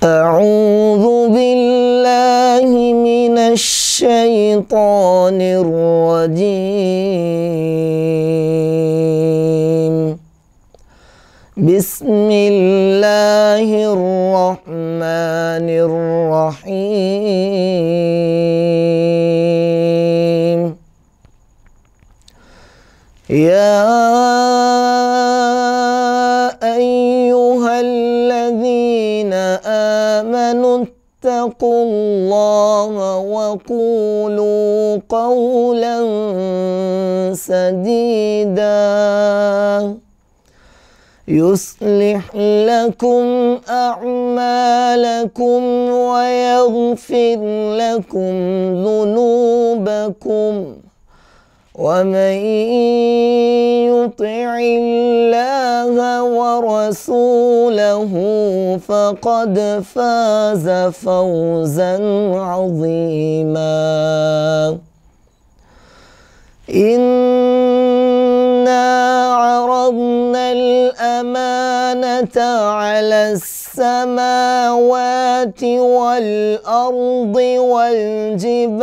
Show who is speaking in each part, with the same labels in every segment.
Speaker 1: أعوذ بالله من الشيطان الرجيم. بسم الله الرحمن الرحيم. يا أيها الذين آمنوا اتقوا الله وقولوا قولا سديدا يصلح لكم أعمالكم ويغفر لكم ذنوبكم، ومن يطع الله ورسوله فقد فاز فوزا عظيما. إنا عرضنا الأمانة على السماوات والأرض والجبال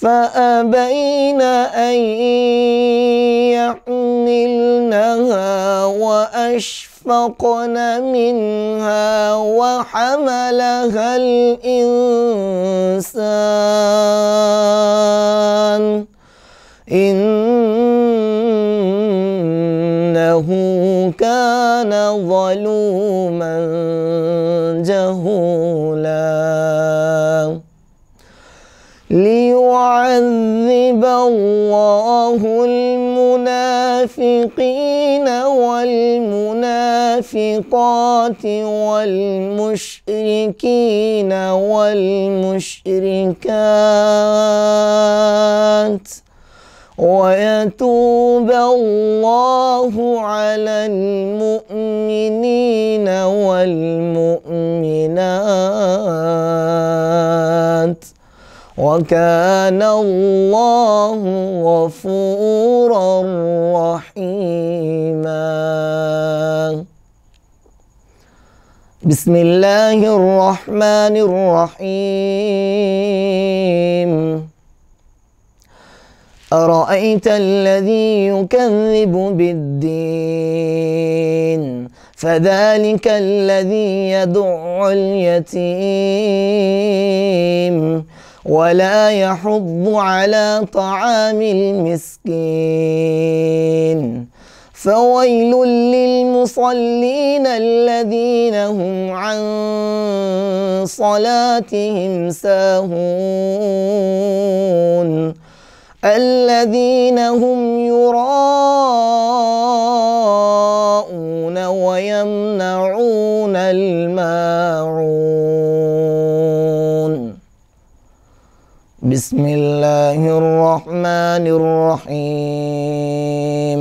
Speaker 1: فأبين أن يحملنها وأشفقن منها وحملها الإنسان إنه كان ظلوما جهولا. ليعذب الله المنافقين والمنافقات والمشركين والمشركات ويتوب الله على المؤمنين والمؤمنات، وكان الله غفورا رحيما. بسم الله الرحمن الرحيم. أرأيت الذي يكذب بالدين فذلك الذي يدع اليتيم ولا يحض على طعام المسكين. فويل للمصلين الذين هم عن صلاتهم ساهون الذين هم يراءون ويمنعون الماعون. بسم الله الرحمن الرحيم.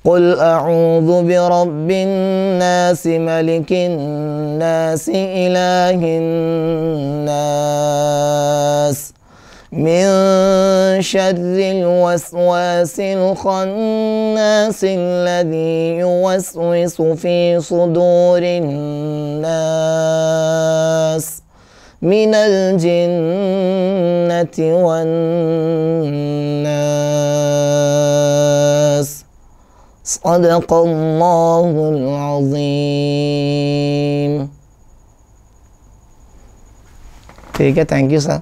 Speaker 1: قل أعوذ برب الناس ملك الناس إله الناس من شر الوسواس الخناس الذي يوسوس في صدور الناس من الجنة والناس. صدق الله العظيم. ठीक है, thank you sir.